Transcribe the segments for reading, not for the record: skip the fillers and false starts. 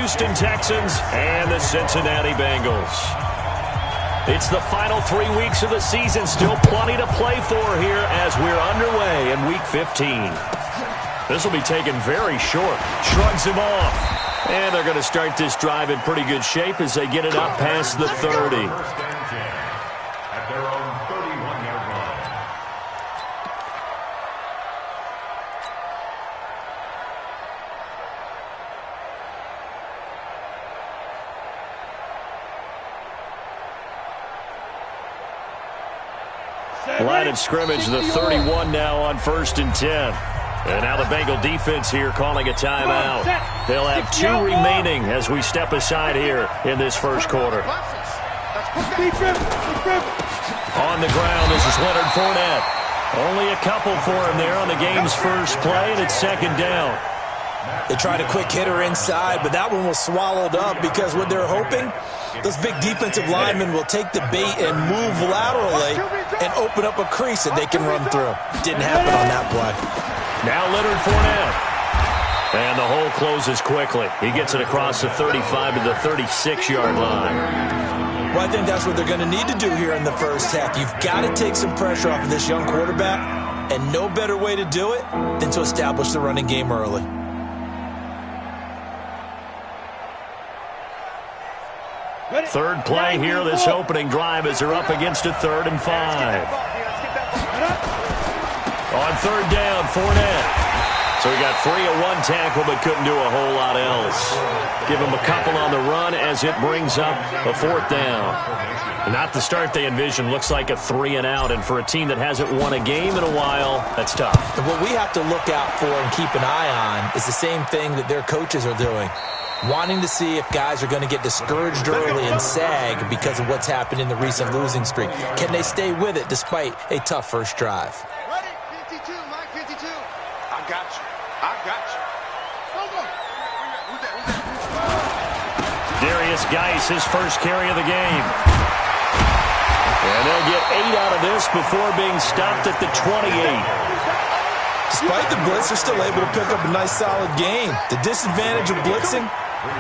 Houston Texans and the Cincinnati Bengals. It's the final 3 weeks of the season. Still plenty to play for here as we're underway in Week 15. This will be taken very short. Shrugs him off. And they're going to start this drive in pretty good shape as they get it up past the 30. Line of scrimmage, the 31 now on 1st and 10. And now the Bengal defense here calling a timeout. They'll have 2 remaining as we step aside here in this first quarter. On the ground, this is Leonard Fournette. Only a couple for him there on the game's first play, and it's 2nd down. They tried a quick hitter inside, but that one was swallowed up because what they're hoping, those big defensive linemen will take the bait and move laterally and open up a crease that they can run through. Didn't happen on that play. Now Leonard Fournette. And the hole closes quickly. He gets it across the 35 to the 36-yard line. Well, I think that's what they're going to need to do here in the first half. You've got to take some pressure off of this young quarterback, and no better way to do it than to establish the running game early. Third play here, this opening drive as they're up against a 3rd and 5. On 3rd down, Fournette. So he got free of 1 tackle but couldn't do a whole lot else. Give him a couple on the run as it brings up a 4th down. Not the start they envisioned. Looks like a 3 and out, and for a team that hasn't won a game in a while, that's tough. And what we have to look out for and keep an eye on is the same thing that their coaches are doing. Wanting to see if guys are going to get discouraged early and sag because of what's happened in the recent losing streak. Can they stay with it despite a tough first drive? Ready? 52, Mike, 52. I got you. I got you. Darius Geis, his first carry of the game. And they'll get 8 out of this before being stopped at the 28. Despite the blitz, they're still able to pick up a nice solid gain. The disadvantage of blitzing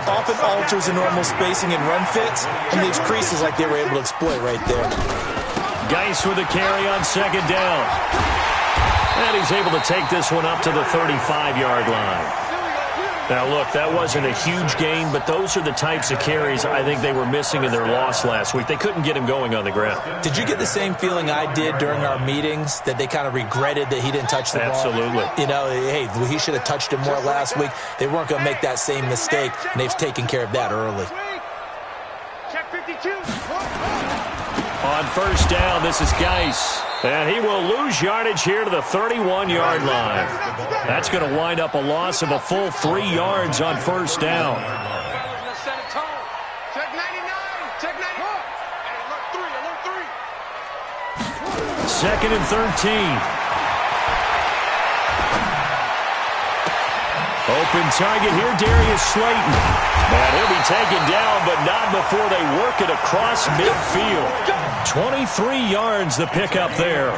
often alters the normal spacing and run fits and leaves creases like they were able to exploit right there. Geis with a carry on 2nd down. And he's able to take this one up to the 35-yard line. Now, look, that wasn't a huge gain, but those are the types of carries I think they were missing in their loss last week. They couldn't get him going on the ground. Did you get the same feeling I did during our meetings, that they kind of regretted that he didn't touch the ball? Absolutely. You know, hey, he should have touched it more last week. They weren't going to make that same mistake, and they've taken care of that early. Check 52. On 1st down, this is Geis. And he will lose yardage here to the 31-yard line. That's going to wind up a loss of a full 3 yards on 1st down. Set a tone. Check 99. Check 91. Hey, alert 3. 2nd and 13. Open target here, Darius Slayton. And he'll be taken down, but not before they work it across midfield. 23 yards the pickup there.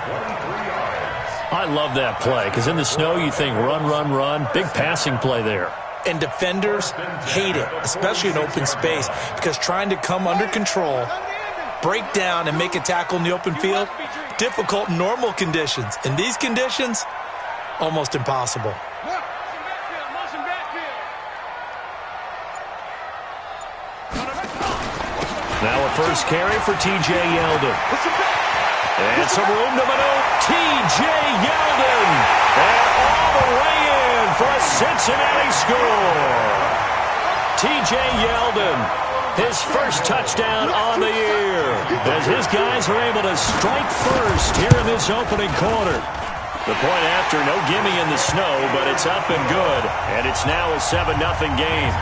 I love that play, because in the snow you think run, run, run. Big passing play there. And defenders hate it, especially in open space, because trying to come under control, break down, and make a tackle in the open field, difficult in normal conditions. In these conditions, almost impossible. Now a first carry for T.J. Yeldon. And some room to maneuver. T.J. Yeldon. And all the way in for a Cincinnati score. T.J. Yeldon, his first touchdown on the year, as his guys are able to strike first here in this opening quarter. The point after, no gimme in the snow, but it's up and good. And it's now a 7-0 game.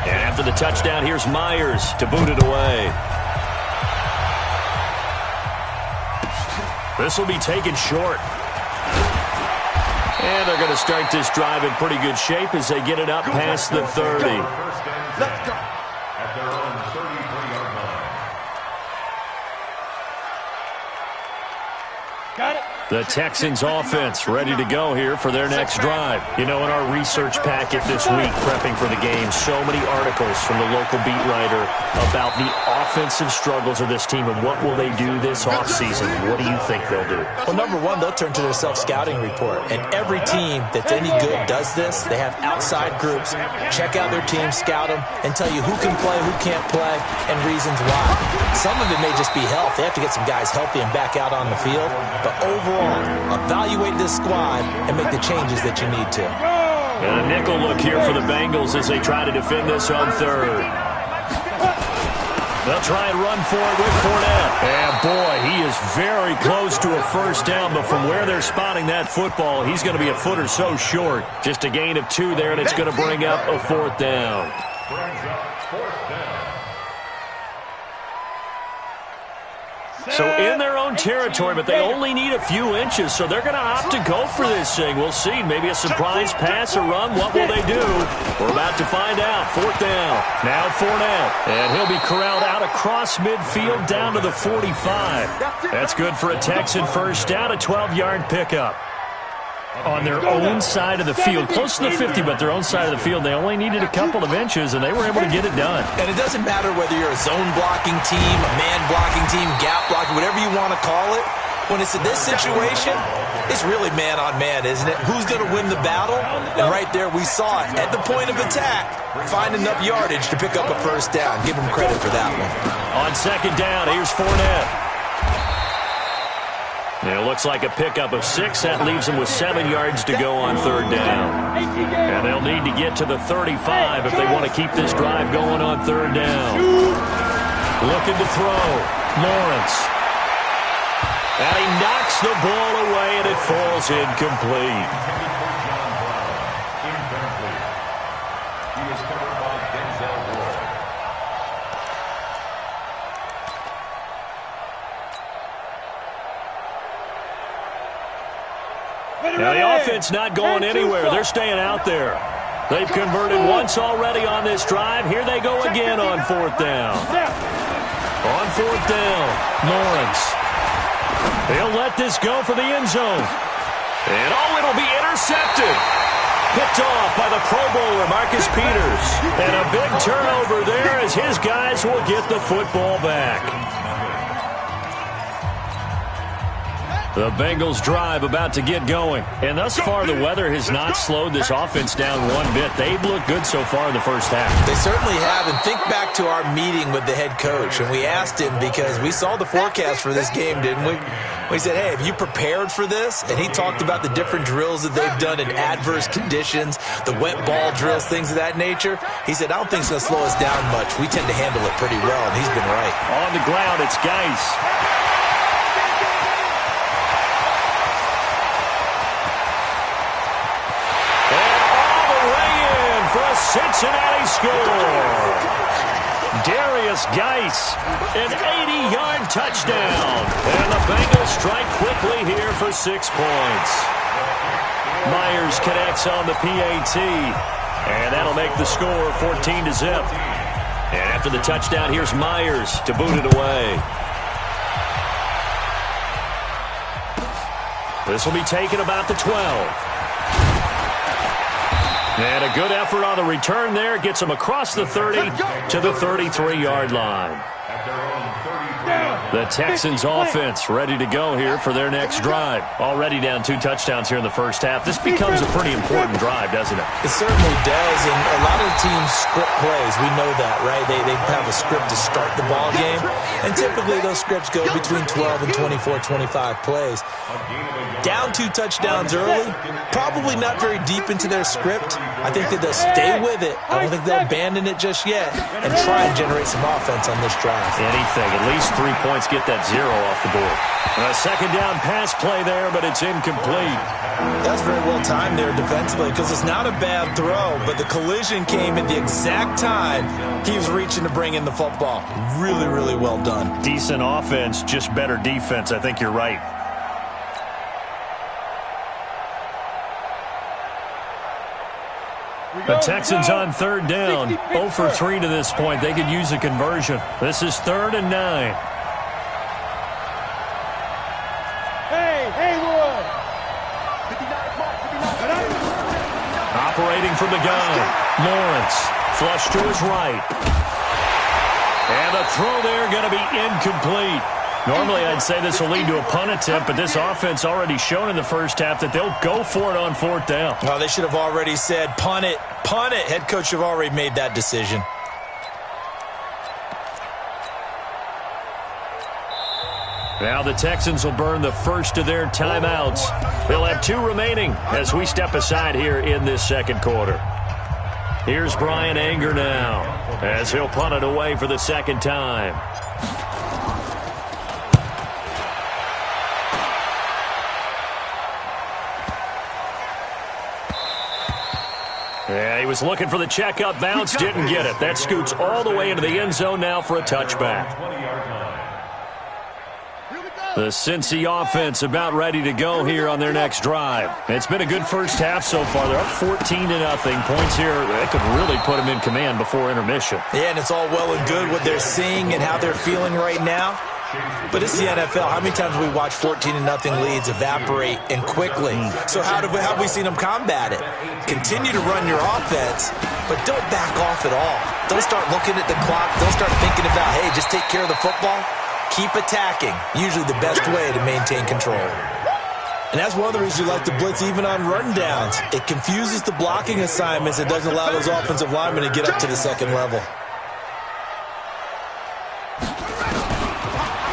And after the touchdown, here's Myers to boot it away. This will be taken short. And they're going to start this drive in pretty good shape as they get it up past the 30. Let's go. At their own 33-yard line. Got it. The Texans offense ready to go here for their next drive. You know, in our research packet this week, prepping for the game, so many articles from the local beat writer about the offensive struggles of this team and what will they do this offseason. What do you think they'll do? Well, number one, they'll turn to their self-scouting report. And every team that's any good does this. They have outside groups. Check out their team, scout them, and tell you who can play, who can't play, and reasons why. Some of it may just be health. They have to get some guys healthy and back out on the field. But overall, evaluate this squad and make the changes that you need to. And a nickel look here for the Bengals as they try to defend this on third. They'll try and run for it with Fournette. And, boy, he is very close to a first down, but from where they're spotting that football, he's going to be a foot or so short. Just a gain of 2 there, and it's going to bring up a 4th down. So in their own territory, but they only need a few inches, so they're going to opt to go for this thing. We'll see. Maybe a surprise pass or run. What will they do? We're about to find out. 4th down. Now Fournette. And he'll be corralled out across midfield down to the 45. That's good for a Texan first down, a 12-yard pickup. On their own side of the field, close to the 50, but their own side of the field. They only needed a couple of inches, and they were able to get it done. And it doesn't matter whether you're a zone blocking team, a man blocking team, gap blocking, whatever you want to call it. When it's in this situation, it's really man-on-man, isn't it? Who's going to win the battle? And right there, we saw it. At the point of attack, find enough yardage to pick up a first down. Give them credit for that one. On 2nd down, here's Fournette. And it looks like a pickup of 6. That leaves them with 7 yards to go on 3rd down. And they'll need to get to the 35 if they want to keep this drive going on 3rd down. Looking to throw. Lawrence. And he knocks the ball away, and it falls incomplete. Now, the offense not going anywhere. They're staying out there. They've converted once already on this drive. Here they go again on 4th down. On 4th down, Lawrence. They'll let this go for the end zone. And, oh, it'll be intercepted. Picked off by the Pro Bowler, Marcus Peters. And a big turnover there as his guys will get the football back. The Bengals drive about to get going. And thus far, the weather has not slowed this offense down one bit. They've looked good so far in the first half. They certainly have. And think back to our meeting with the head coach. And we asked him, because we saw the forecast for this game, didn't we? We said, hey, have you prepared for this? And he talked about the different drills that they've done in adverse conditions, the wet ball drills, things of that nature. He said, I don't think it's going to slow us down much. We tend to handle it pretty well, and he's been right. On the ground, it's Geis. Cincinnati score. Darius Geis, an 80-yard touchdown. And the Bengals strike quickly here for 6 points. Myers connects on the PAT. And that'll make the score 14-0. And after the touchdown, here's Myers to boot it away. This will be taken about the 12. And a good effort on the return there. Gets them across the 30 to the 33-yard line. The Texans offense ready to go here for their next drive. Already down 2 touchdowns here in the first half. This becomes a pretty important drive, doesn't it? It certainly does, and a lot of teams script plays. We know that, right? They have a script to start the ball game, and typically those scripts go between 12 and 24, 25 plays. Down 2 touchdowns early, probably not very deep into their script. I think that they'll stay with it. I don't think they'll abandon it just yet and try and generate some offense on this drive. Anything, at least 3 points, get that 0 off the board. A 2nd down pass play there, but it's incomplete. That's very well timed there defensively, because it's not a bad throw, but the collision came at the exact time he was reaching to bring in the football. Really, really well done. Decent offense, just better defense. I think you're right. The Texans on 3rd down, 0 for 3 to this point. They could use a conversion. This is 3rd and 9. Hey, Haywood! from the gun. Lawrence, flush to his right. And the throw there going to be incomplete. Normally, I'd say this will lead to a punt attempt, but this offense already shown in the first half that they'll go for it on 4th down. Well, they should have already said, punt it, punt it. Head coach should have already made that decision. Now the Texans will burn the first of their timeouts. They'll have 2 remaining as we step aside here in this second quarter. Here's Brian Anger now as he'll punt it away for the second time. Yeah, he was looking for the checkup bounce, didn't get it. That scoots all the way into the end zone now for a touchback. The Cincy offense about ready to go here on their next drive. It's been a good first half so far. They're up 14-0. Points here, they could really put them in command before intermission. Yeah, and it's all well and good what they're seeing and how they're feeling right now. But it's the NFL. How many times have we watched 14-0 leads evaporate and quickly? So how have we seen them combat it? Continue to run your offense, but don't back off at all. Don't start looking at the clock. Don't start thinking about, hey, just take care of the football. Keep attacking. Usually the best way to maintain control. And that's one of the reasons you like to blitz even on rundowns. It confuses the blocking assignments. It doesn't allow those offensive linemen to get up to the second level.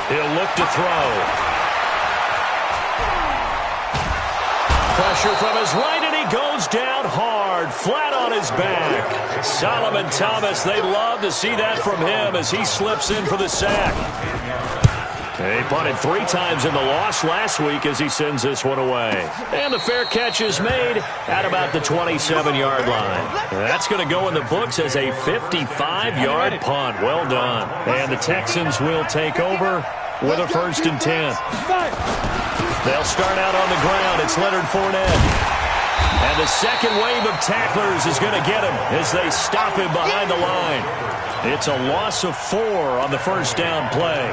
He'll look to throw. Pressure from his right, and he goes down hard, flat on his back. Solomon Thomas, they love to see that from him as he slips in for the sack. He punted 3 times in the loss last week as he sends this one away. And the fair catch is made at about the 27-yard line. That's going to go in the books as a 55-yard punt. Well done. And the Texans will take over with a 1st and 10. They'll start out on the ground. It's Leonard Fournette. And the second wave of tacklers is going to get him as they stop him behind the line. It's a loss of 4 on the first down play.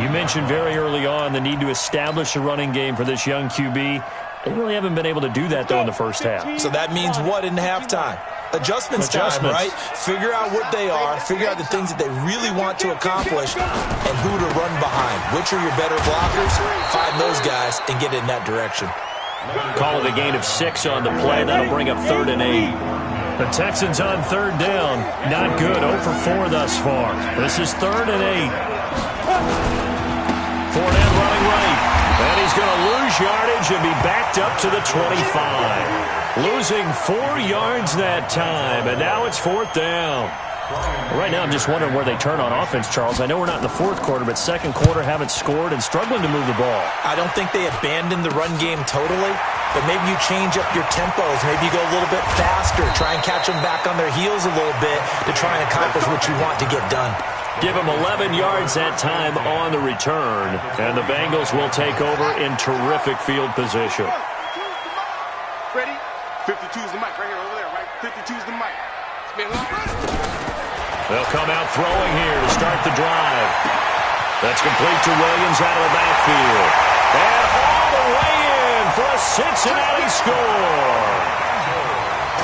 You mentioned very early on the need to establish a running game for this young QB. They really haven't been able to do that, though, in the first half. So that means what in halftime? Adjustments time, right? Figure out what they are, figure out the things that they really want to accomplish, and who to run behind. Which are your better blockers? Find those guys and get in that direction. Call it a gain of 6 on the play. That'll bring up 3rd and 8. The Texans on 3rd down. Not good. 0 for 4 thus far. This is 3rd and 8. Fournette running right. And he's going to lose yardage and be backed up to the 25. Losing 4 yards that time. And now it's 4th down. Right now, I'm just wondering where they turn on offense, Charles. I know we're not in the 4th quarter, but second quarter haven't scored and struggling to move the ball. I don't think they abandoned the run game totally, but maybe you change up your tempos. Maybe you go a little bit faster, try and catch them back on their heels a little bit to try and accomplish what you want to get done. Give them 11 yards that time on the return, and the Bengals will take over in terrific field position. Ready? 52's the mic right here, over there, right? 52's the mic. It's been long. They'll come out throwing here to start the drive. That's complete to Williams out of the backfield. And all the way in for a Cincinnati score.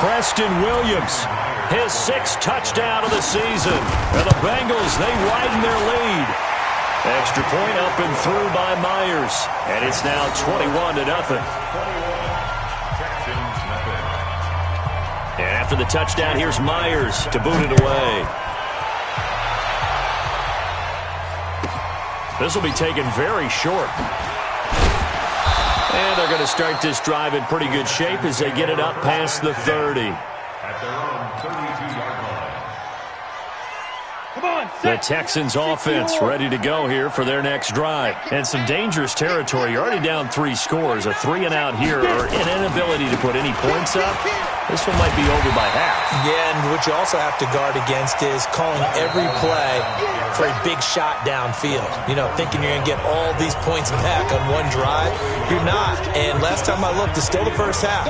Preston Williams, his 6th touchdown of the season. And the Bengals, they widen their lead. Extra point up and through by Myers. And it's now 21-0. And after the touchdown, here's Myers to boot it away. This will be taken very short. And they're going to start this drive in pretty good shape as they get it up past the 30. At their own 32-yard line. Come on, The Texans offense ready to go here for their next drive. And some dangerous territory. You're already down 3 scores. A 3-and-out here or an inability to put any points up. This one might be over by half. Yeah, and what you also have to guard against is calling every play for a big shot downfield. You know, thinking you're going to get all these points back on one drive. You're not. And last time I looked, it's still the first half.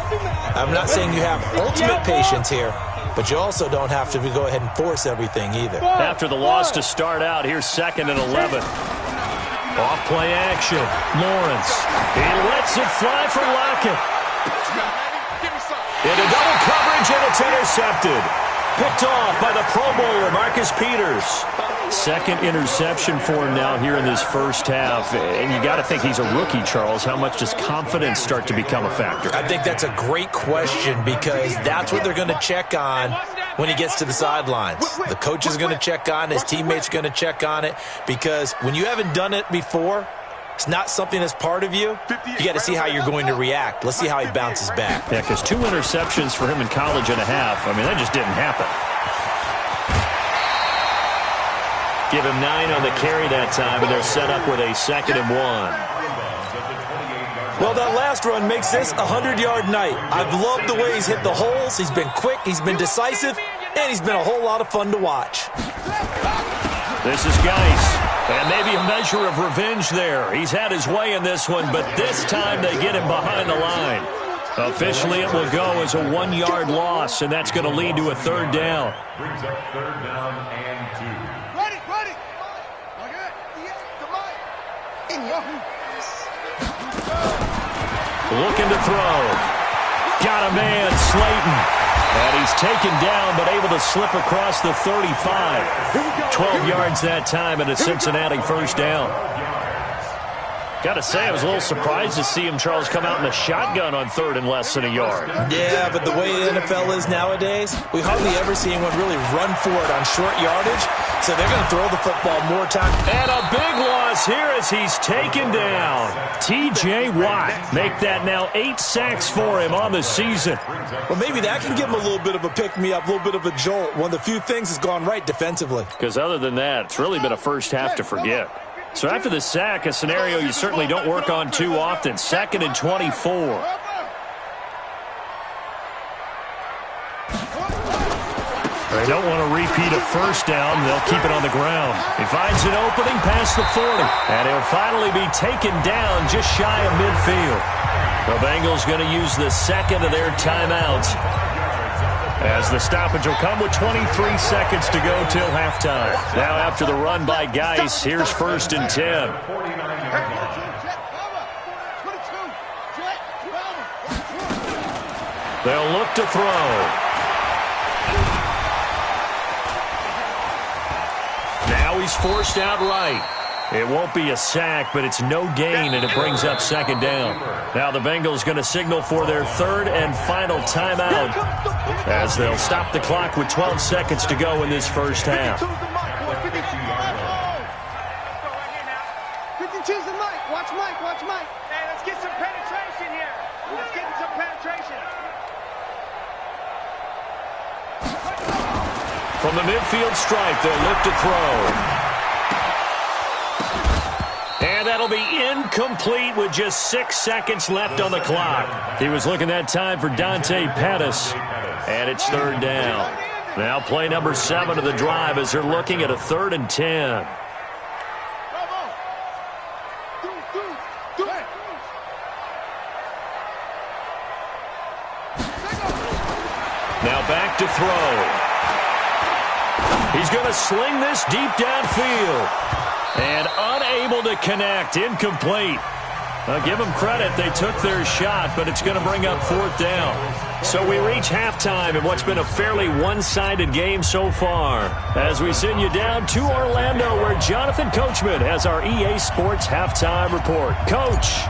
I'm not saying you have ultimate patience here, but you also don't have to go ahead and force everything either. After the loss to start out, here's 2nd and 11. Off play action. Lawrence. He lets it fly for Lockett. Into double coverage, and it's intercepted. Picked off by the Pro Bowler, Marcus Peters. Second interception for him now here in this first half. And you got to think he's a rookie, Charles. How much does confidence start to become a factor? I think that's a great question because that's what they're going to check on when he gets to the sidelines. The coach is going to check on, his teammates are going to check on it, because when you haven't done it before, it's not something that's part of you. You got to see how you're going to react. Let's see how he bounces back. Yeah, because 2 interceptions for him in college and a half. I mean, that just didn't happen. Give him 9 on the carry that time, and they're set up with a 2nd and 1. Well, that last run makes this a 100-yard night. I've loved the way he's hit the holes. He's been quick, he's been decisive, and he's been a whole lot of fun to watch. This is Geis, and maybe a measure of revenge there. He's had his way in this one, but this time they get him behind the line. Officially, it will go as a 1-yard loss, and that's going to lead to a 3rd down. Brings up 3rd down and 2. Looking to throw. Got a man, Slayton. And he's taken down, but able to slip across the 35. 12 yards that time, and a Cincinnati 1st down. Got to say, I was a little surprised to see him, Charles, come out in the shotgun on 3rd and less than a yard. Yeah, but the way the NFL is nowadays, we hardly ever see anyone really run for it on short yardage. So they're going to throw the football more time. And a big loss here as he's taken down. T.J. Watt make that now 8 sacks for him on the season. Well, maybe that can give him a little bit of a pick-me-up, a little bit of a jolt. One of the few things has gone right defensively. Because other than that, it's really been a first half to forget. So after the sack, a scenario you certainly don't work on too often. 2nd and 24. They don't want to repeat a first down. They'll keep it on the ground. He finds an opening past the 40. And he'll finally be taken down just shy of midfield. The Bengals going to use the 2nd of their timeouts, as the stoppage will come with 23 seconds to go till halftime. Now after the run by Geis, here's 1st and 10. They'll look to throw. Now he's forced out right. It won't be a sack, but it's no gain, and it brings up 2nd down. Now the Bengals going to signal for their 3rd and final timeout, as they'll stop the clock with 12 seconds to go in this first half. 52's the mic. Watch Mike. Watch Mike. Hey, let's get some penetration here. Let's get some penetration. From the midfield stripe, they'll look to throw. And that'll be incomplete with just 6 seconds left on the clock. He was looking that time for Dante Pettis. And it's 3rd down. Now play number 7 of the drive as they're looking at a 3rd and 10. Now back to throw. He's going to sling this deep downfield. And unable to connect. Incomplete. Now give them credit. They took their shot, but it's going to bring up 4th down. So we reach halftime in what's been a fairly one-sided game so far, as we send you down to Orlando, where Jonathan Coachman has our EA Sports halftime report. Coach.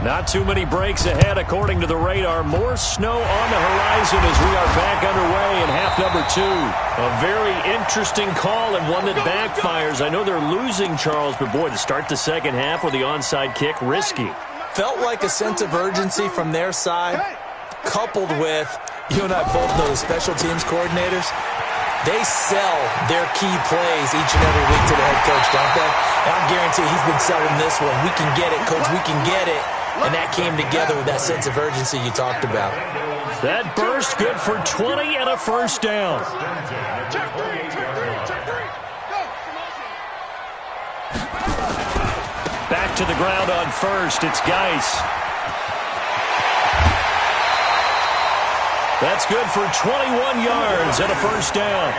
Not too many breaks ahead, according to the radar. More snow on the horizon as we are back underway in half number 2. A very interesting call and one that backfires. I know they're losing, Charles, but boy, to start the second half with the onside kick, risky. Felt like a sense of urgency from their side, coupled with, you and I both know the special teams coordinators. They sell their key plays each and every week to the head coach, don't they? And I guarantee he's been selling this one. We can get it, coach, we can get it. And that came together with that sense of urgency you talked about. That burst good for 20 and a first down. Back to the ground on first. It's Geis. That's good for 21 yards and a first down.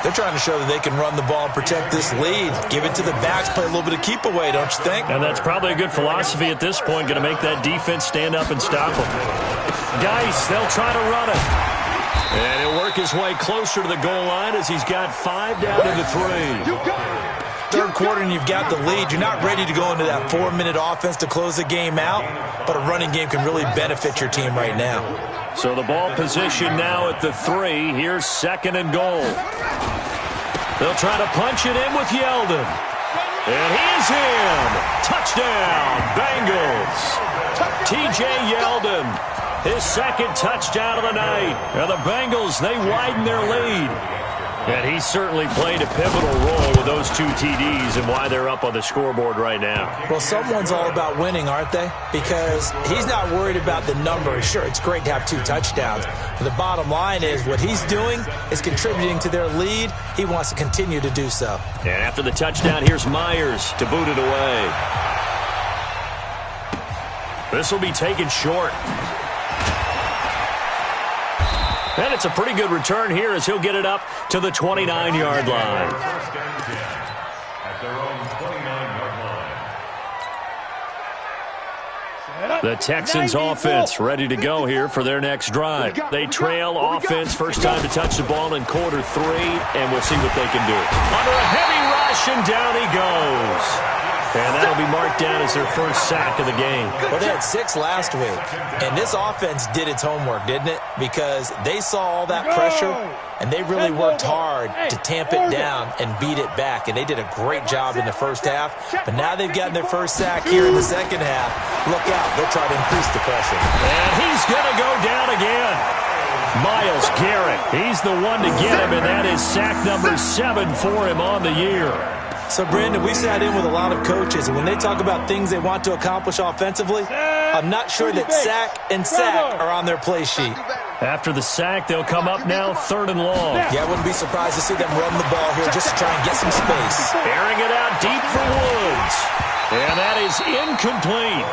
They're trying to show that they can run the ball and protect this lead. Give it to the backs, play a little bit of keep away, don't you think? And that's probably a good philosophy at this point, going to make that defense stand up and stop them. Geis, they'll try to run it. And he'll work his way closer to the goal line as he's got 5 down to the 3. Third quarter and you've got the lead. You're not ready to go into that 4-minute offense to close the game out, but a running game can really benefit your team right now. So the ball position now at the 3. Here's 2nd and goal. They'll try to punch it in with Yeldon. And he is in. Touchdown, Bengals. T.J. Yeldon, his 2nd touchdown of the night. And the Bengals, they widen their lead. And he certainly played a pivotal role with those 2 TDs and why they're up on the scoreboard right now. Well, someone's all about winning, aren't they? Because he's not worried about the number. Sure, it's great to have 2 touchdowns. But the bottom line is what he's doing is contributing to their lead. He wants to continue to do so. And after the touchdown, here's Myers to boot it away. This will be taken short. And it's a pretty good return here as he'll get it up to the 29-yard line. At their own 29-yard line. The Texans offense ready to go here for their next drive. They trail offense, first time to touch the ball in quarter 3, and we'll see what they can do. Under a heavy rush, and down he goes. And that'll be marked down as their first sack of the game. Well, they had 6 last week, and this offense did its homework, didn't it? Because they saw all that pressure, and they really worked hard to tamp it down and beat it back, and they did a great job in the first half. But now they've gotten their first sack here in the second half. Look out. They'll try to increase the pressure. And he's going to go down again. Myles Garrett, he's the one to get him, and that is sack number 7 for him on the year. So, Brandon, we sat in with a lot of coaches, and when they talk about things they want to accomplish offensively, I'm not sure that sack and sack are on their play sheet. After the sack, they'll come up now 3rd and long. Yeah, I wouldn't be surprised to see them run the ball here just to try and get some space. Airing it out deep for Woods. And that is incomplete.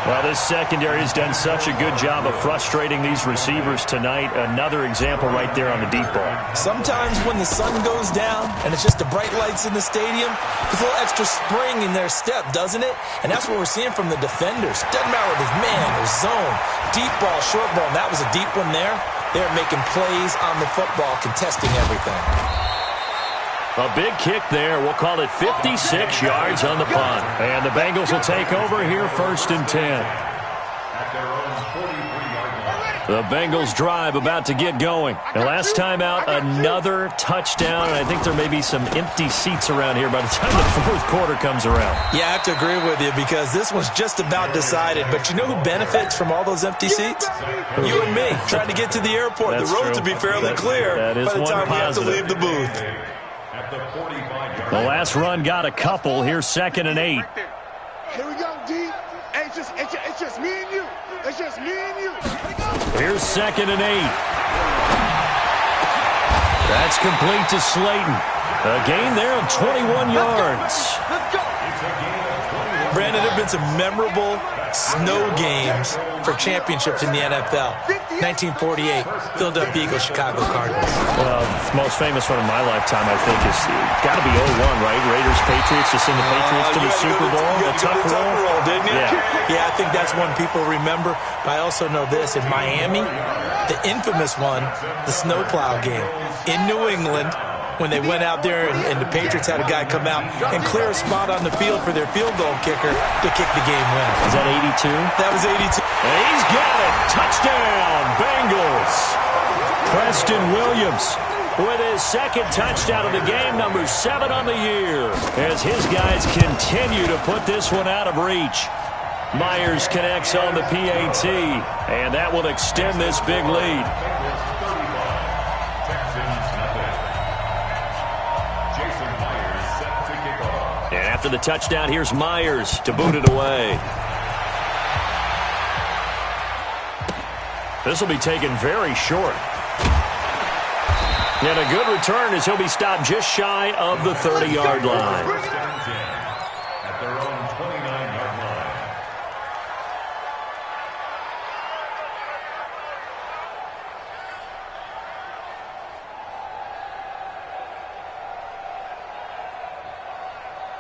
Well, this secondary has done such a good job of frustrating these receivers tonight. Another example right there on the deep ball. Sometimes when the sun goes down and it's just the bright lights in the stadium, there's a little extra spring in their step, doesn't it? And that's what we're seeing from the defenders. Doesn't matter if it's man or zone, deep ball, short ball. And that was a deep one there. They're making plays on the football, contesting everything. A big kick there. We'll call it 56 yards on the punt. And the Bengals will take over here 1st and 10. At their own 43-yard line. The Bengals drive about to get going. And last time out, another touchdown. And I think there may be some empty seats around here by the time the 4th quarter comes around. Yeah, I have to agree with you because this one's just about decided. But you know who benefits from all those empty seats? You and me, trying to get to the airport. That's the roads true. will be fairly clear that is by the one time we have to positive. leave the booth. At the 45-yard The last run got a couple. Here's 2nd and 8. Here we go, D. Hey, it's just me and you. It's just me and you. Here's 2nd and 8. That's complete to Slayton. A gain there of 21 yards. Let's go. Brandon, there have been some memorable snow games for championships in the NFL. 1948, Philadelphia Eagles, Chicago Cardinals. Well, the most famous one in my lifetime, I think, is got to be 01, right? Raiders, Patriots, to send the Patriots to the Super Bowl. The Tuck roll, didn't you? Yeah. I think that's one people remember. But I also know this. In Miami, the infamous one, the snowplow game. In New England, when they went out there and the Patriots had a guy come out and clear a spot on the field for their field goal kicker to kick the game winner. Is that 82? That was 82. And he's got it. Touchdown, Bengals. Preston Williams with his 2nd touchdown of the game, number 7 on the year, as his guys continue to put this one out of reach. Myers connects on the PAT, and that will extend this big lead. And after the touchdown, here's Myers to boot it away. This will be taken very short. And a good return as he'll be stopped just shy of the 30-yard line. At their own 29-yard line.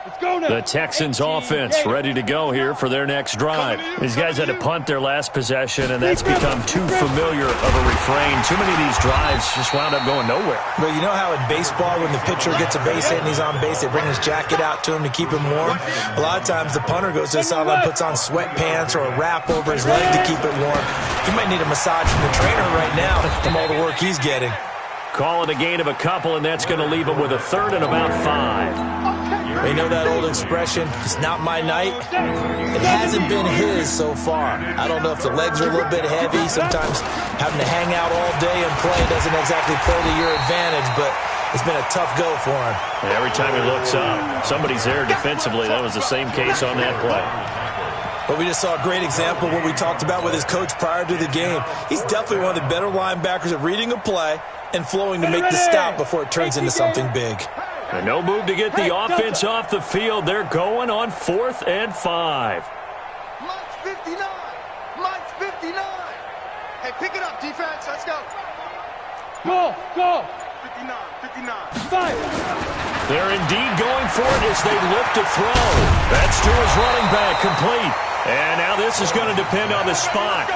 The Texans offense ready to go here for their next drive. These guys had to punt their last possession, and that's become too familiar of a refrain. Too many of these drives just wound up going nowhere. Well, you know how in baseball when the pitcher gets a base hit and he's on base, they bring his jacket out to him to keep him warm? A lot of times the punter goes to the sideline, puts on sweatpants or a wrap over his leg to keep it warm. He might need a massage from the trainer right now from all the work he's getting. Call it a gain of a couple, and that's going to leave him with a third and about 5. You know that old expression, it's not my night? It hasn't been his so far. I don't know if the legs are a little bit heavy. Sometimes having to hang out all day and play doesn't exactly play to your advantage, but it's been a tough go for him. And every time he looks up, somebody's there defensively. That was the same case on that play. But we just saw a great example of what we talked about with his coach prior to the game. He's definitely one of the better linebackers at reading a play and flowing to make the stop before it turns into something big. And no move to get the offense off the field. They're going on 4th and 5. Mike's 59. Mike's 59. Hey, pick it up, defense. Let's go. Go. 59. 59. 5. They're indeed going for it as they look to throw. That's to his running back, complete. And now this is going to depend on the spot.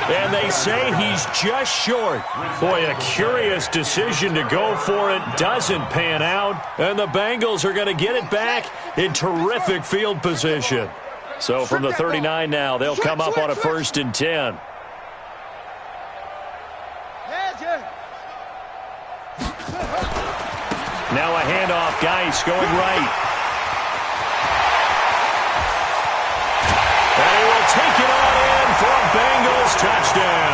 And they say he's just short. Boy, a curious decision to go for it. Doesn't pan out. And the Bengals are going to get it back in terrific field position. So from the 39 now, they'll come up on a 1st and 10. Now a handoff. Geis going right. And he will take it on in for a Bengals touchdown.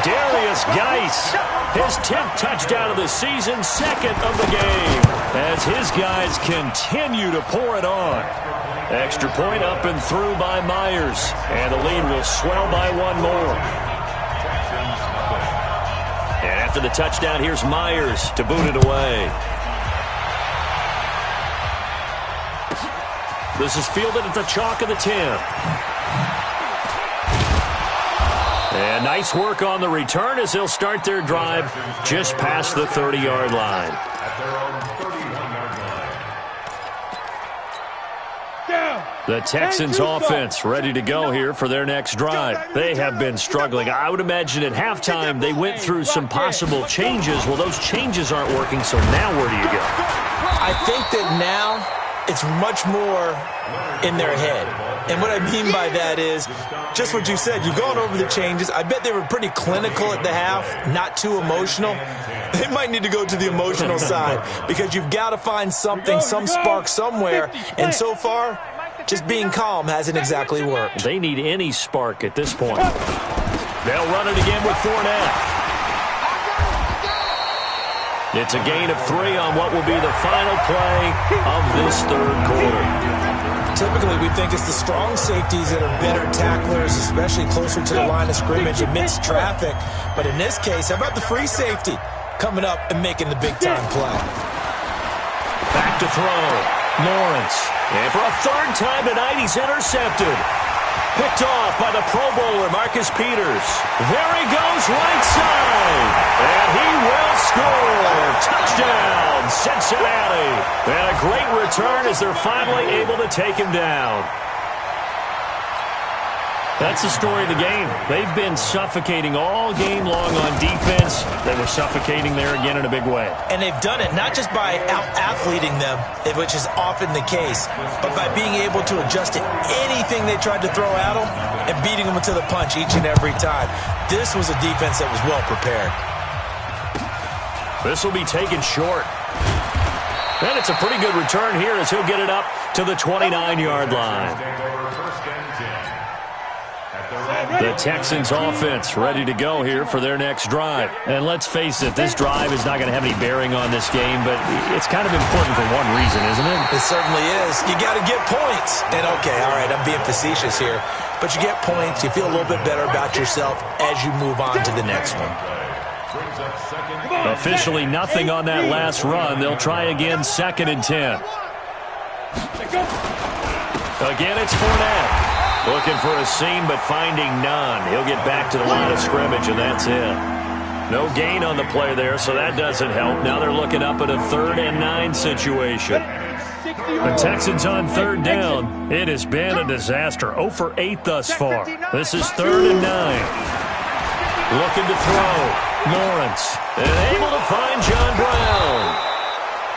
Darius Geis, his 10th touchdown of the season, 2nd of the game, as his guys continue to pour it on. Extra point up and through by Myers, and the lead will swell by 1 more. And after the touchdown, here's Myers to boot it away. This is fielded at the chalk of the 10. And nice work on the return as they'll start their drive just past the 30-yard line. The Texans offense ready to go here for their next drive. They have been struggling. I would imagine at halftime they went through some possible changes. Well, those changes aren't working, so now where do you go? I think that now it's much more in their head. And what I mean by that is just what you said. You've gone over the changes. I bet they were pretty clinical at the half, not too emotional. They might need to go to the emotional side because you've got to find something, some spark somewhere. And so far, just being calm hasn't exactly worked. They need any spark at this point. They'll run it again with Fournette. It's a gain of 3 on what will be the final play of this 3rd quarter. Typically, we think it's the strong safeties that are better tacklers, especially closer to the line of scrimmage amidst traffic. But in this case, how about the free safety coming up and making the big-time play? Back to throw. Lawrence. And for a 3rd time tonight, he's intercepted. Picked off by the Pro Bowler, Marcus Peters. There he goes, right side. And he will score. Touchdown, Cincinnati. And a great return as they're finally able to take him down. That's the story of the game. They've been suffocating all game long on defense. They were suffocating there again in a big way. And they've done it not just by out-athleting them, which is often the case, but by being able to adjust to anything they tried to throw at them and beating them to the punch each and every time. This was a defense that was well prepared. This will be taken short. And it's a pretty good return here as he'll get it up to the 29-yard line. The Texans offense ready to go here for their next drive. And let's face it, this drive is not going to have any bearing on this game, but it's kind of important for one reason, isn't it? It certainly is. You got to get points. And okay, all right, I'm being facetious here, but you get points, you feel a little bit better about yourself as you move on to the next one. Officially nothing on that last run. They'll try again, 2nd and 10. Again, it's Fournette. Looking for a seam, but finding none. He'll get back to the line of scrimmage, and that's it. No gain on the play there, so that doesn't help. Now they're looking up at a 3rd and 9 situation. The Texans on third down. It has been a disaster. 0 for 8 thus far. This is 3rd and 9. Looking to throw. Lawrence. And able to find John Brown.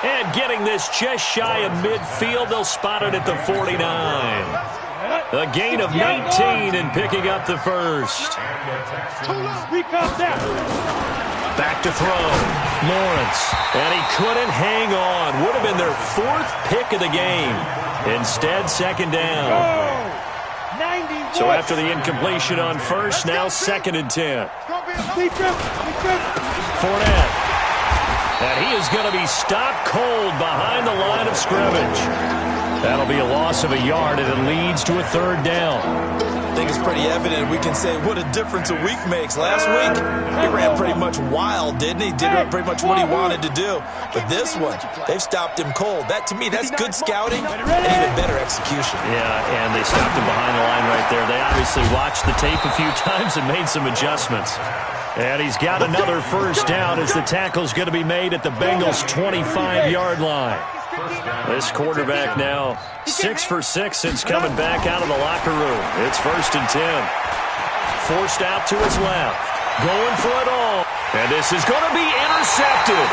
And getting this just shy of midfield. They'll spot it at the 49. A gain of 19 and picking up the first. Back to throw. Lawrence. And he couldn't hang on. Would have been their 4th pick of the game. Instead, 2nd down. So after the incompletion on first, now 2nd and 10. Fournette. And he is going to be stopped cold behind the line of scrimmage. That'll be a loss of a yard, and it leads to a 3rd down. I think it's pretty evident. We can say what a difference a week makes. Last week, he ran pretty much wild, didn't he? Did pretty much what he wanted to do. But this one, they've stopped him cold. That, to me, that's good scouting and even better execution. Yeah, and they stopped him behind the line right there. They obviously watched the tape a few times and made some adjustments. And he's got another 1st down as the tackle's going to be made at the Bengals' 25-yard line. This quarterback now 6 for 6 since coming back out of the locker room. It's 1st and 10. Forced out to his left. Going for it all. And this is going to be intercepted.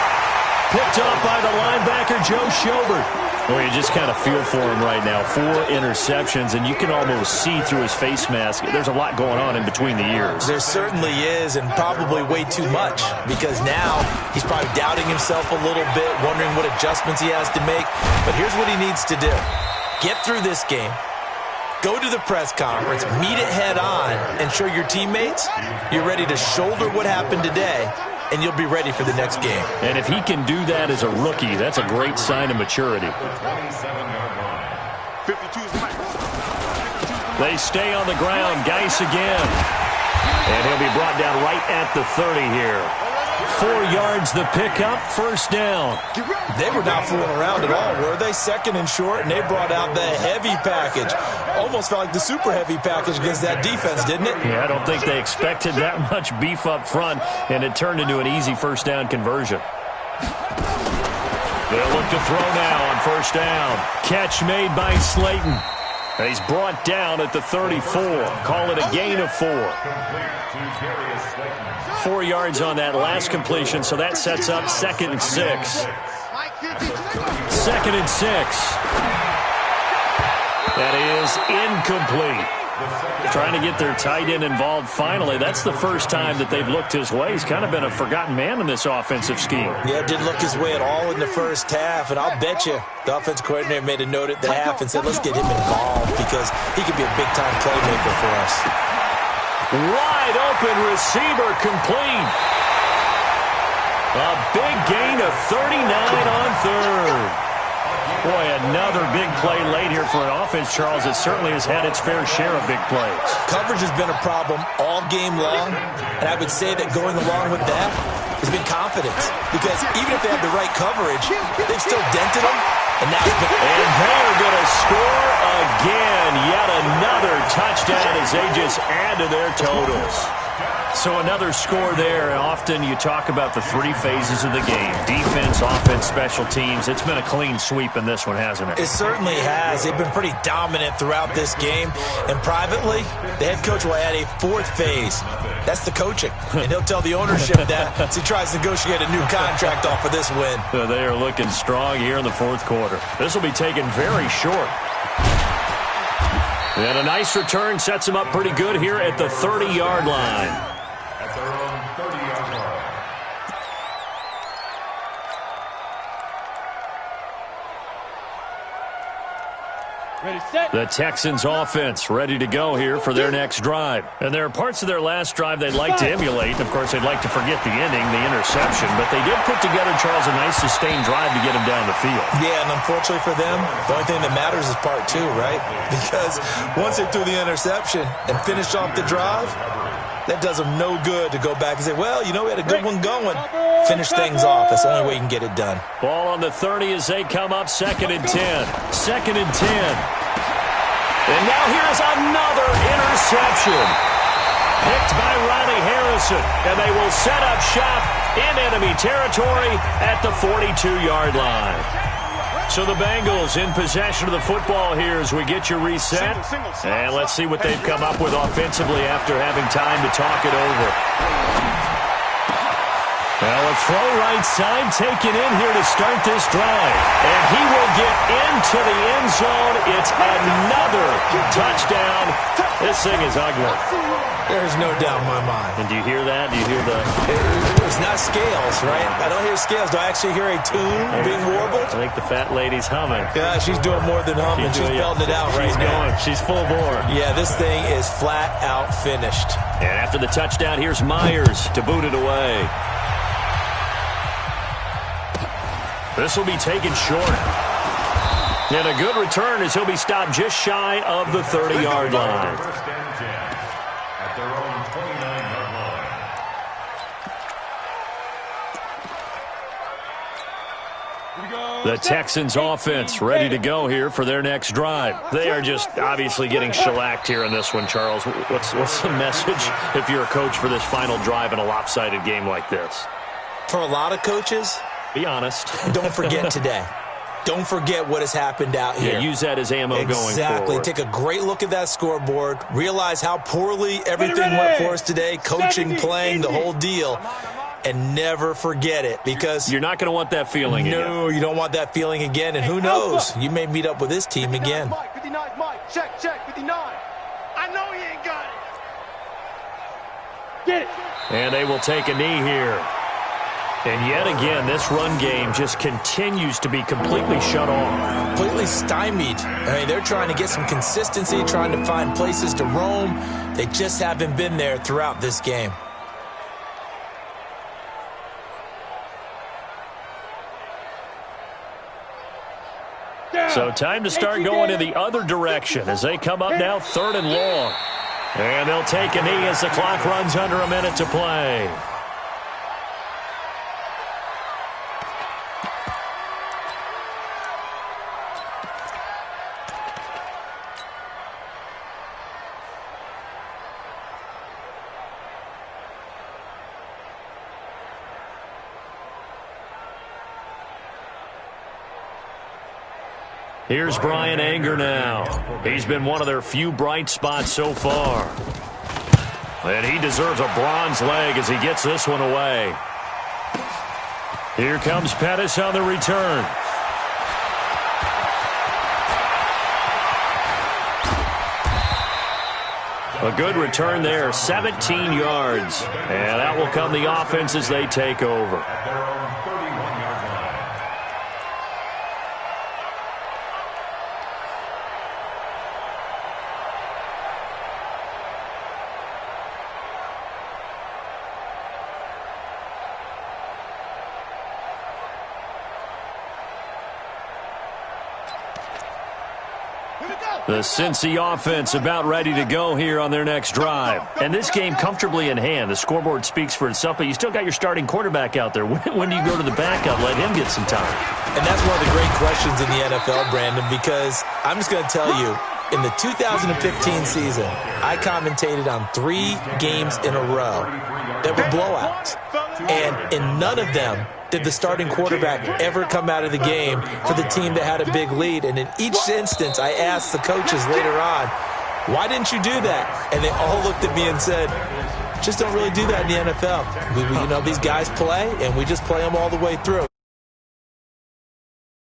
Picked up by the linebacker, Joe Schobert. Well, you just kind of feel for him right now. 4 interceptions, and you can almost see through his face mask. There's a lot going on in between the ears. There certainly is, and probably way too much, because now he's probably doubting himself a little bit, wondering what adjustments he has to make. But here's what he needs to do. Get through this game. Go to the press conference, meet it head on, and show your teammates you're ready to shoulder what happened today, and you'll be ready for the next game. And if he can do that as a rookie, that's a great sign of maturity. They stay on the ground. Geis again. And he'll be brought down right at the 30 here. 4 yards the pickup, 1st down. They were not fooling around at all, were they? 2nd and short, and they brought out the heavy package. Almost felt like the super heavy package against that defense, didn't it? Yeah, I don't think they expected that much beef up front, and it turned into an easy 1st down conversion. They'll look to throw now on 1st down. Catch made by Slayton. He's brought down at the 34. Call it a gain of 4. 4 yards on that last completion, so that sets up 2nd and 6. 2nd and 6. That is incomplete. Trying to get their tight end involved finally. That's the first time that they've looked his way. He's kind of been a forgotten man in this offensive scheme. Yeah, didn't look his way at all in the first half, and I'll bet you the offensive coordinator made a note at the half and said, let's get him involved because he could be a big-time playmaker for us. Wide open receiver complete. A big gain of 39 on 3rd. Boy, another big play late here for an offense, Charles. It certainly has had its fair share of big plays. Coverage has been a problem all game long, and I would say that going along with that has been confidence. Because even if they had the right coverage, they've still dented them. And they're going to score again. Yet another touchdown as they just add to their totals. So another score there. Often you talk about the 3 phases of the game. Defense, offense, special teams. It's been a clean sweep in this one, hasn't it? It certainly has. They've been pretty dominant throughout this game. And privately, the head coach will add a 4th phase. That's the coaching. And he'll tell the ownership that as he tries to negotiate a new contract off of this win. They are looking strong here in the 4th quarter. This will be taken very short. And a nice return sets him up pretty good here at the 30-yard line. At their own 30-yard line. Ready, set. The Texans offense ready to go here for their next drive. And there are parts of their last drive they'd like to emulate. And, of course, they'd like to forget the ending, the interception. But they did put together, Charles, a nice sustained drive to get him down the field. Yeah, and unfortunately for them, the only thing that matters is part 2, right? Because once they threw the interception and finished off the drive, that does them no good to go back and say, well, you know, we had a good one going. Finish things off. That's the only way you can get it done. Ball on the 30 as they come up 2nd and 10. 2nd and 10. And now here's another interception. Picked by Ronnie Harrison. And they will set up shop in enemy territory at the 42-yard line. So the Bengals in possession of the football here as we get you reset. And let's see what they've come up with offensively after having time to talk it over. Well, a throw right side taken in here to start this drive. And he will get into the end zone. It's another touchdown. This thing is ugly. There's no doubt in my mind. And do you hear that? Do you hear the... It's not scales, right? I don't hear scales. Do I actually hear a tune being warbled? I think the fat lady's humming. Yeah, she's doing more than humming. She's belting it out right now. She's full bore. Yeah, this thing is flat out finished. And after the touchdown, here's Myers to boot it away. This will be taken short. And a good return as he'll be stopped just shy of the 30-yard line. First and 10 at their own 29-yard line. The Texans offense ready to go here for their next drive. They are just obviously getting shellacked here in this one, Charles. What's the message if you're a coach for this final drive in a lopsided game like this? For a lot of coaches, be honest. Don't forget today. Don't forget what has happened out here. Yeah, use that as ammo going forward. Exactly. Take a great look at that scoreboard. Realize how poorly everything went for us today. Coaching, playing, the whole deal. And never forget it, because you're not going to want that feeling again. No, you don't want that feeling again. And who knows? You may meet up with this team again. 59, Mike. Check, 59. I know he ain't got it. Get it. And they will take a knee here. And yet again, this run game just continues to be completely shut off. Completely stymied. I mean, they're trying to get some consistency, trying to find places to roam. They just haven't been there throughout this game. So time to start going in the other direction as they come up now 3rd and long. And they'll take a knee as the clock runs under a minute to play. Here's Brian Anger now. He's been one of their few bright spots so far. And he deserves a bronze leg as he gets this one away. Here comes Pettis on the return. A good return there, 17 yards. And that will come the offense as they take over. The Cincy offense about ready to go here on their next drive. And this game comfortably in hand. The scoreboard speaks for itself, but you still got your starting quarterback out there. When do you go to the backup? Let him get some time. And that's one of the great questions in the NFL, Brandon, because I'm just going to tell you, in the 2015 season, I commentated on 3 games in a row that were blowouts. And in none of them did the starting quarterback ever come out of the game for the team that had a big lead. And in each instance, I asked the coaches later on, why didn't you do that? And they all looked at me and said, just don't really do that in the NFL. These guys play, and we just play them all the way through.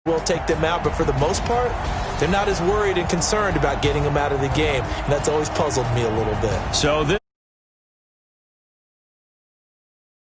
We'll take them out, but for the most part, they're not as worried and concerned about getting them out of the game. And that's always puzzled me a little bit. So this